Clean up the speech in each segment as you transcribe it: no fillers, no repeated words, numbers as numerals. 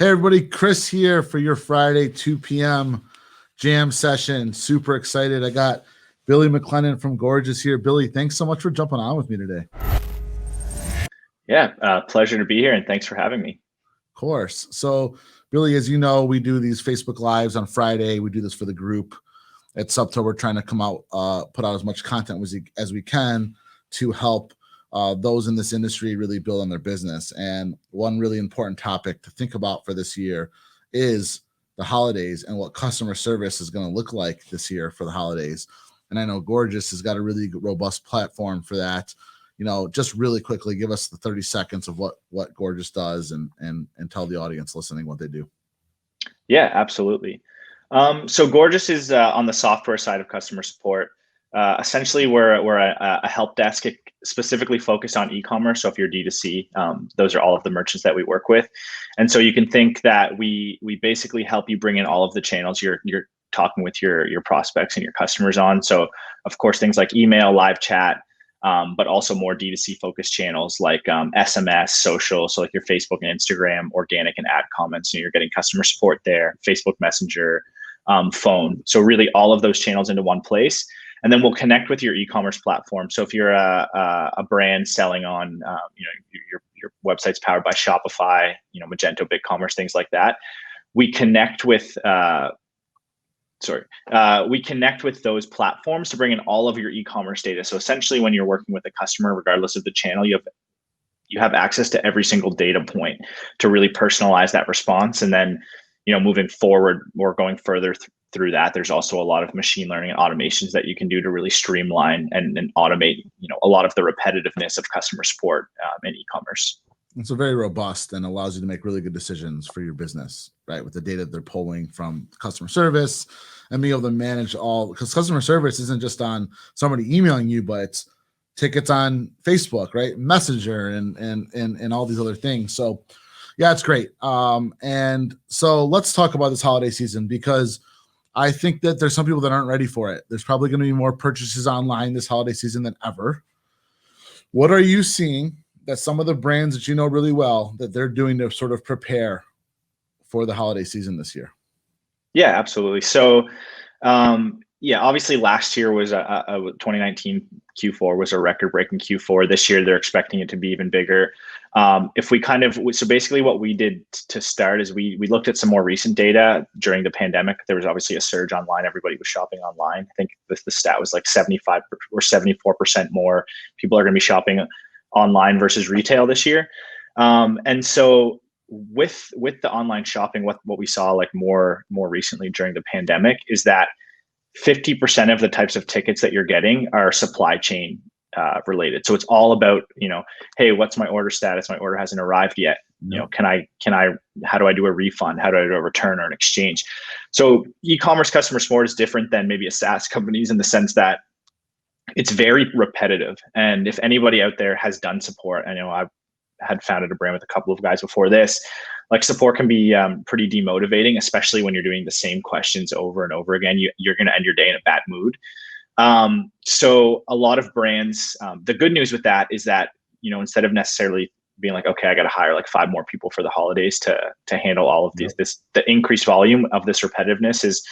Hey everybody, Chris here for your Friday 2 p.m. jam session. Super excited. I got Billy McLennan from Gorgias here. Billy, thanks so much for jumping on with me today. Yeah, pleasure to be here, and thanks for having me. Of course. So, Billy, as you know, we do these Facebook Lives on Friday. We do this for the group. At SUBTA, we're trying to come out, put out as much content as we can to help those in this industry really build on their business. And one really important topic to think about for this year is the holidays and what customer service is going to look like this year for the holidays. And I know Gorgias has got a really robust platform for that. You know, just really quickly, give us the 30 seconds of what Gorgias does and tell the audience listening what they do. Yeah, absolutely. So Gorgias is on the software side of customer support. Essentially, we're a help desk specifically focused on e-commerce. So if you're D2C, those are all of the merchants that we work with. And so you can think that we basically help you bring in all of the channels you're talking with your prospects and your customers on. So of course, things like email, live chat, but also more D2C focused channels like SMS, social, so like your Facebook and Instagram, organic and ad comments, and you're getting customer support there, Facebook Messenger, phone. So really all of those channels into one place. And then we'll connect with your e-commerce platform. So if you're a brand selling on, your website's powered by Shopify, Magento, BigCommerce, things like that, we connect with those platforms to bring in all of your e-commerce data. So essentially, when you're working with a customer, regardless of the channel, you have access to every single data point to really personalize that response. And then, moving forward or going further through that, there's also a lot of machine learning and automations that you can do to really streamline and automate, a lot of the repetitiveness of customer support in e-commerce. It's very robust and allows you to make really good decisions for your business, right? With the data they're pulling from customer service and being able to manage all, because customer service isn't just on somebody emailing you, but it's tickets on Facebook, right? Messenger and all these other things. So yeah, it's great. And so let's talk about this holiday season, because I think that there's some people that aren't ready for it. There's probably going to be more purchases online this holiday season than ever. What are you seeing that some of the brands that you know really well that they're doing to sort of prepare for the holiday season this year? Yeah, absolutely. So, obviously last year was a 2019 Q4 was a record-breaking Q4. This year, they're expecting it to be even bigger. So basically what we did to start is we looked at some more recent data during the pandemic. There was obviously a surge online. Everybody was shopping online. I think the stat was like 75 or 74% more people are going to be shopping online versus retail this year. And so with the online shopping, what we saw like more recently during the pandemic is that 50% of the types of tickets that you're getting are supply chain related. So it's all about, hey, what's my order status? My order hasn't arrived yet. How do I do a refund? How do I do a return or an exchange? So e-commerce customer support is different than maybe a SaaS company's in the sense that it's very repetitive. And if anybody out there has done support, I know I've had founded a brand with a couple of guys before this, like support can be pretty demotivating, especially when you're doing the same questions over and over again. You're going to end your day in a bad mood. So a lot of brands, the good news with that is that, instead of necessarily being like, okay, I got to hire like 5 more people for the holidays to handle all of these, the increased volume of this repetitiveness is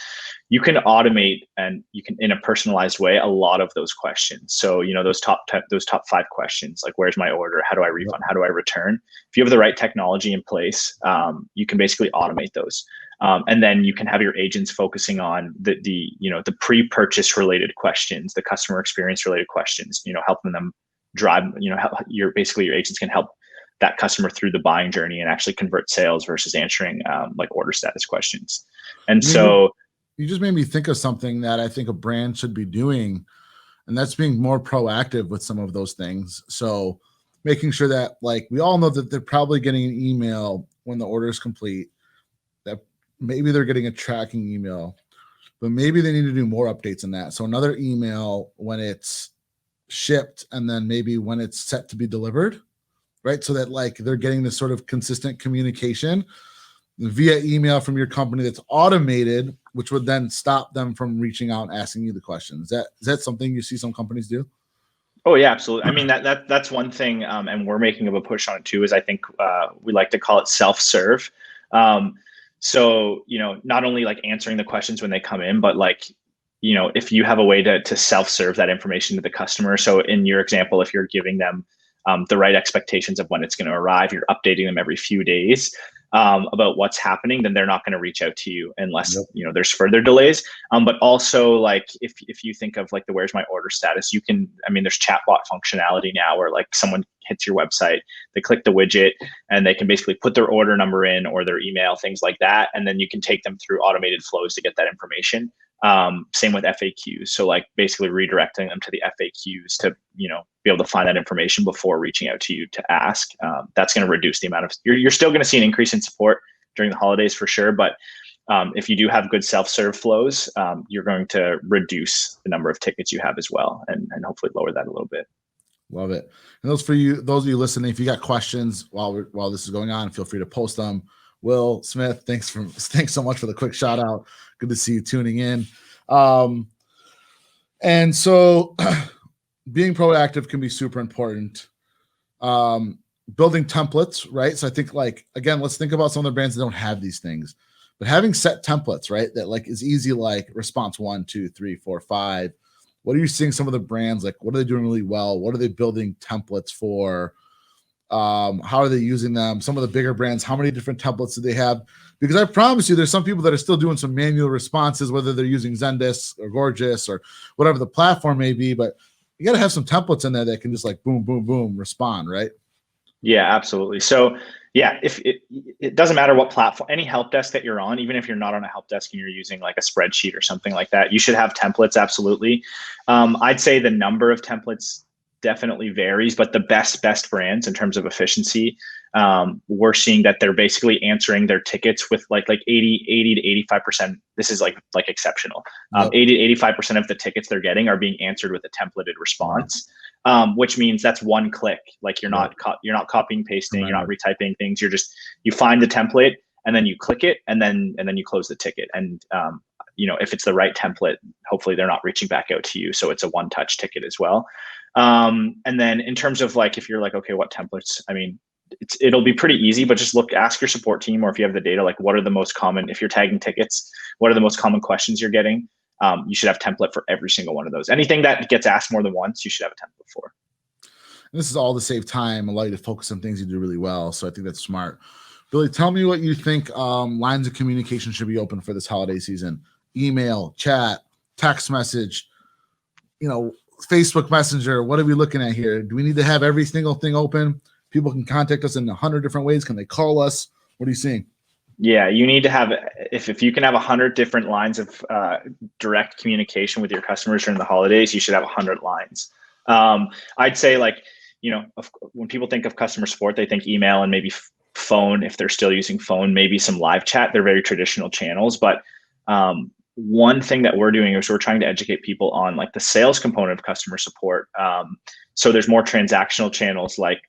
you can automate and you can, in a personalized way, a lot of those questions. So, those top 5 questions, like where's my order? How do I refund? How do I return? If you have the right technology in place, you can basically automate those. And then you can have your agents focusing on the pre-purchase related questions, the customer experience related questions, helping them drive, your agents can help that customer through the buying journey and actually convert sales versus answering like order status questions. And so you just made me think of something that I think a brand should be doing, and that's being more proactive with some of those things. So making sure that, like, we all know that they're probably getting an email when the order is complete, that maybe they're getting a tracking email, but maybe they need to do more updates in that. So another email when it's shipped, and then maybe when it's set to be delivered, right? So that like they're getting this sort of consistent communication via email from your company that's automated, which would then stop them from reaching out and asking you the questions. Is that something you see some companies do? Oh yeah, absolutely. I mean, that's one thing, and we're making a push on it too, is I think we like to call it self-serve. So, not only like answering the questions when they come in, but like, if you have a way to self-serve that information to the customer. So in your example, if you're giving them the right expectations of when it's going to arrive, you're updating them every few days about what's happening, then they're not going to reach out to you unless there's further delays. But also, like if you think of like the where's my order status, there's chatbot functionality now where like someone hits your website, they click the widget, and they can basically put their order number in or their email, things like that, and then you can take them through automated flows to get that information. Same with FAQs. So like basically redirecting them to the FAQs to, be able to find that information before reaching out to you to ask. That's going to reduce the amount of, you're still going to see an increase in support during the holidays for sure. But if you do have good self-serve flows, you're going to reduce the number of tickets you have as well, and hopefully lower that a little bit. Love it. And those of you listening, if you got questions while this is going on, feel free to post them. Will Smith, thanks so much for the quick shout out. Good to see you tuning in. And so being proactive can be super important. Building templates, right? So I think again, let's think about some of the brands that don't have these things, but having set templates, right? That like is easy, like response 1, 2, 3, 4, 5. What are you seeing some of the brands, like what are they doing really well? What are they building templates for? How are they using them? Some of the bigger brands, how many different templates do they have? Because I promise you, there's some people that are still doing some manual responses, whether they're using Zendesk or Gorgias or whatever the platform may be, but you got to have some templates in there that can just like boom, boom, boom, respond, right? Yeah, absolutely. So yeah, if it doesn't matter what platform, any help desk that you're on, even if you're not on a help desk and you're using like a spreadsheet or something like that, you should have templates. Absolutely. I'd say the number of templates definitely varies, but the best brands in terms of efficiency, we're seeing that they're basically answering their tickets with like 80 to 85%. This is like exceptional. 80 to 85% of the tickets they're getting are being answered with a templated response, which means that's one click. Like you're not copying, pasting, you're not retyping things. You find the template and then you click it and then you close the ticket. And if it's the right template, hopefully they're not reaching back out to you. So it's a one-touch ticket as well. And then in terms of like, if you're like, okay, what templates? It'll be pretty easy, but just ask your support team, or if you have the data, like what are the most common, if you're tagging tickets, what are the most common questions you're getting? You should have template for every single one of those. Anything that gets asked more than once, you should have a template for. And this is all to save time, allow you to focus on things you do really well. So I think that's smart. Billy, tell me what you think lines of communication should be open for this holiday season. Email, chat, text message, Facebook Messenger. What are we looking at here? Do we need to have every single thing open? People can contact us in 100 different ways. Can they call us? What are you seeing? Yeah, you need to have, if you can have 100 different lines of direct communication with your customers during the holidays, you should have 100 lines. I'd say when people think of customer support, they think email and maybe phone, if they're still using phone, maybe some live chat. They're very traditional channels, but one thing that we're doing is we're trying to educate people on like the sales component of customer support. So there's more transactional channels, like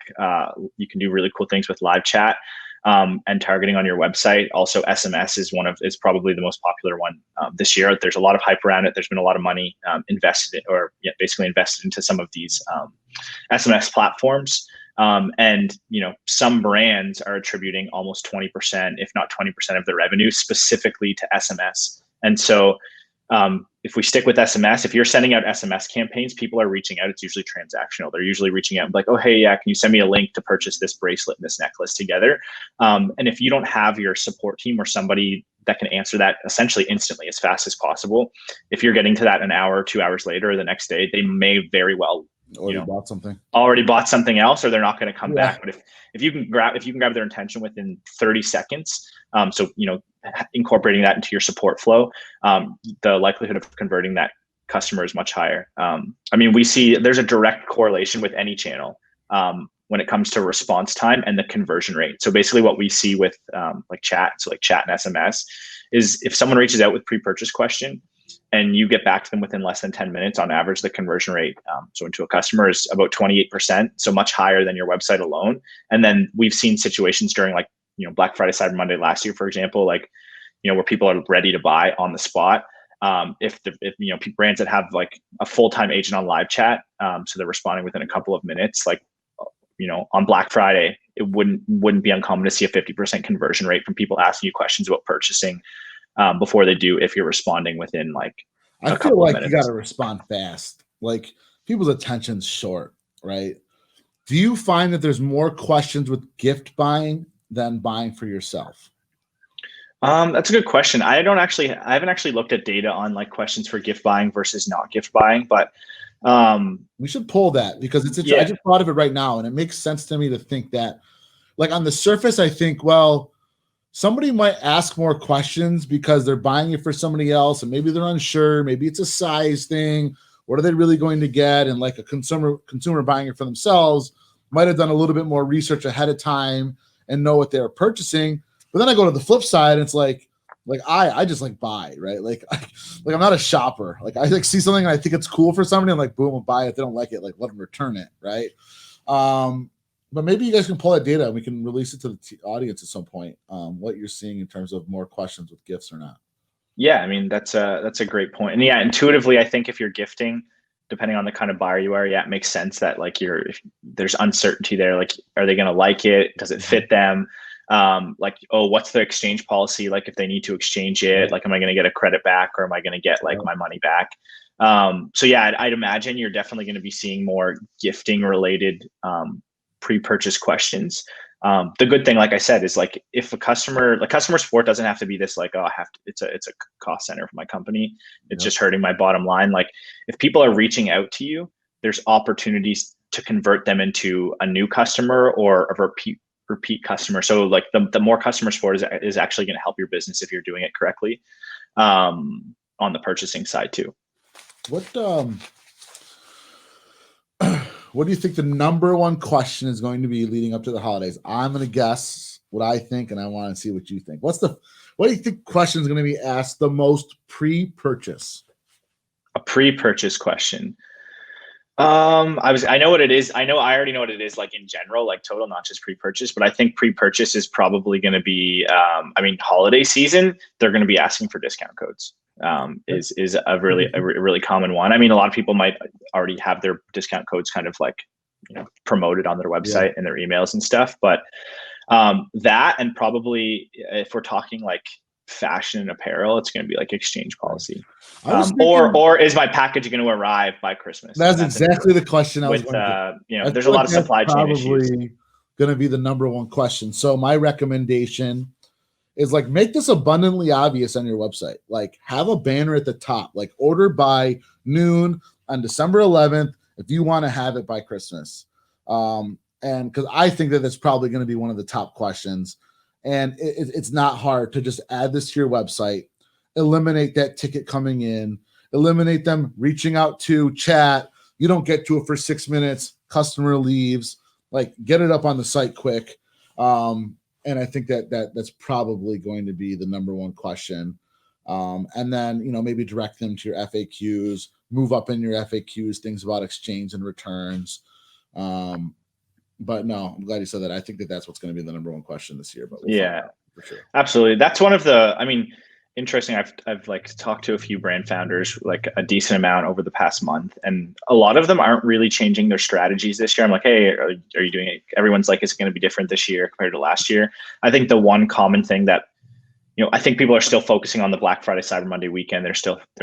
you can do really cool things with live chat and targeting on your website. Also, SMS is probably the most popular one this year. There's a lot of hype around it. There's been a lot of money invested into some of these SMS platforms. And some brands are attributing almost 20%, if not 20% of their revenue specifically to SMS. And so if we stick with SMS, if you're sending out SMS campaigns, people are reaching out. It's usually transactional. They're usually reaching out like, oh, hey, yeah, can you send me a link to purchase this bracelet and this necklace together? And if you don't have your support team or somebody that can answer that essentially instantly, as fast as possible, if you're getting to that an hour, 2 hours later, or the next day, they may very well already bought something else, or they're not going to come back. But if you can grab their attention within 30 seconds, incorporating that into your support flow, the likelihood of converting that customer is much higher. We see there's a direct correlation with any channel when it comes to response time and the conversion rate. So basically what we see with chat and SMS is if someone reaches out with pre-purchase question and you get back to them within less than 10 minutes, on average, the conversion rate, so into a customer, is about 28%, so much higher than your website alone. And then we've seen situations during Black Friday, Cyber Monday last year, for example, where people are ready to buy on the spot. If brands that have like a full-time agent on live chat, so they're responding within a couple of minutes, on Black Friday, it wouldn't be uncommon to see a 50% conversion rate from people asking you questions about purchasing before they do, if you're responding within like I a feel couple of like minutes. you got to respond fast. Like people's attention's short, right? Do you find that there's more questions with gift buying than buying for yourself? That's a good question. I haven't actually looked at data on like questions for gift buying versus not gift buying, but we should pull that because I just thought of it right now, and it makes sense to me to think that, like on the surface, I think, well, somebody might ask more questions because they're buying it for somebody else, and maybe they're unsure. Maybe it's a size thing. What are they really going to get? And like a consumer buying it for themselves might have done a little bit more research ahead of time and know what they're purchasing. But then I go to the flip side, and it's like I just like buy, right? Like I'm not a shopper. Like I like see something and I think it's cool for somebody, and like boom, I'll buy it. If they don't like it, like let them return it, right? But maybe you guys can pull that data and we can release it to the audience at some point. What you're seeing in terms of more questions with gifts or not. Yeah, I mean that's a great point. And yeah, intuitively, I think if you're gifting, depending on the kind of buyer you are, yeah, it makes sense that like if there's uncertainty there. Like, are they going to like it? Does it fit them? Like, oh, what's the exchange policy? Like, if they need to exchange it, like, am I going to get a credit back, or am I going to get like my money back? So yeah, I'd imagine you're definitely going to be seeing more gifting related pre-purchase questions. The good thing, like I said, is like if customer support doesn't have to be this like, oh, it's a cost center for my company. It's just hurting my bottom line. Like if people are reaching out to you, there's opportunities to convert them into a new customer or a repeat customer. So like the more customer support is actually going to help your business if you're doing it correctly on the purchasing side too. What do you think the number one question is going to be leading up to the holidays? I'm going to guess what I think, and I want to see what you think. What do you think question is going to be asked the most pre-purchase? A pre-purchase question. I know what it is. I already know what it is, like in general, like total, not just pre-purchase, but I think pre-purchase is probably going to be, holiday season, they're going to be asking for discount codes. Is a really common one. I mean, a lot of people might already have their discount codes kind of like, promoted on their website and their emails and stuff. But that, and probably if we're talking like fashion and apparel, it's going to be like exchange policy. Or is my package going to arrive by Christmas? That's exactly the question I was going to. There's a lot of supply chain issues. Going to be the number one question. So my recommendation is like make this abundantly obvious on your website. Like have a banner at the top, like order by noon on December 11th if you want to have it by Christmas. And because I think that that's probably going to be one of the top questions. And it's not hard to just add this to your website, eliminate that ticket coming in, eliminate them reaching out to chat. You don't get to it for 6 minutes, customer leaves, like get it up on the site quick. And I think that's probably going to be the number one question. And then, maybe direct them to your FAQs, move up in your FAQs, things about exchange and returns. But no, I'm glad you said that. I think that's what's going to be the number one question this year. But for sure. Absolutely. That's one of the, interesting. I've like talked to a few brand founders, like a decent amount over the past month, and a lot of them aren't really changing their strategies this year. I'm like, hey, are you doing it? Everyone's like, is it going to be different this year compared to last year? I think the one common thing that, I think people are still focusing on the Black Friday, Cyber Monday weekend. They're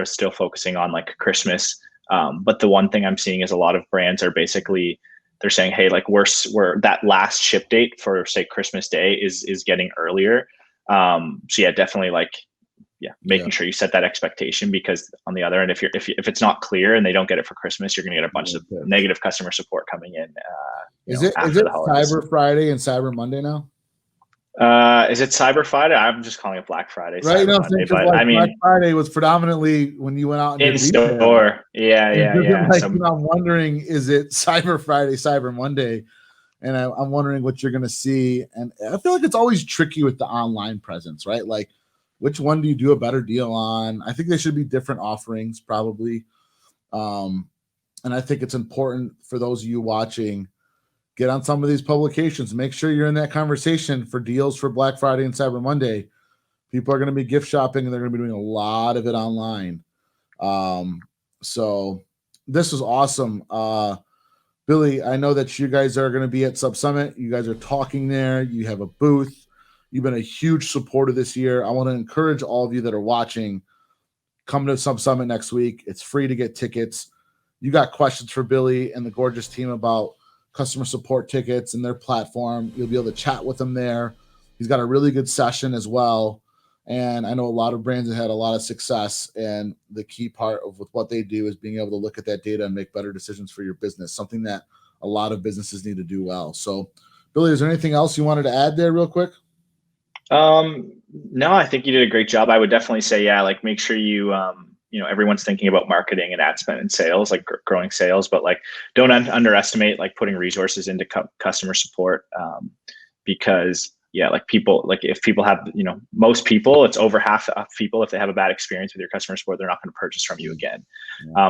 still focusing on like Christmas. But the one thing I'm seeing is a lot of brands are basically, they're saying, hey, like we're that last ship date for say Christmas Day is getting earlier. So yeah, definitely like, making sure you set that expectation, because on the other end, if it's not clear and they don't get it for Christmas, you're going to get a bunch of negative customer support coming in. Is it Cyber Friday and Cyber Monday now? Is it Cyber Friday? I'm just calling it Black Friday. Right now, Black Friday was predominantly when you went out in store. Yeah. I'm wondering, is it Cyber Friday, Cyber Monday? And I'm wondering what you're going to see. And I feel like it's always tricky with the online presence, right? Like, which one do you do a better deal on? I think they should be different offerings, probably. And I think it's important for those of you watching, get on some of these publications. Make sure you're in that conversation for deals for Black Friday and Cyber Monday. People are going to be gift shopping, and they're going to be doing a lot of it online. So this was awesome. Billy, I know that you guys are going to be at SubSummit. You guys are talking there. You have a booth. You've been a huge supporter this year. I want to encourage all of you that are watching, come to SubSummit next week. It's free to get tickets. You got questions for Billy and the Gorgias team about customer support tickets and their platform. You'll be able to chat with him there. He's got a really good session as well. And I know a lot of brands have had a lot of success, and the key part of what they do is being able to look at that data and make better decisions for your business, something that a lot of businesses need to do well. So, Billy, is there anything else you wanted to add there real quick? No, I think you did a great job. I would definitely say, yeah, like make sure you, everyone's thinking about marketing and ad spend and sales, like growing sales, but like don't underestimate like putting resources into customer support, because yeah, like people, like if people have, most people, it's over half of people, if they have a bad experience with your customer support, they're not going to purchase from you again,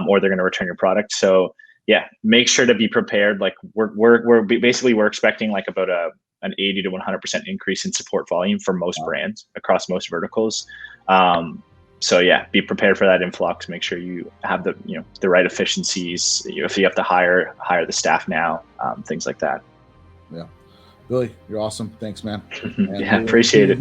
or they're going to return your product. So yeah, make sure to be prepared. Like we're expecting like about an 80 to 100% increase in support volume for most brands across most verticals. So yeah, be prepared for that influx. Make sure you have the right efficiencies. If you have to hire the staff now, things like that. Yeah. Billy, you're awesome. Thanks, man. Yeah, appreciate it.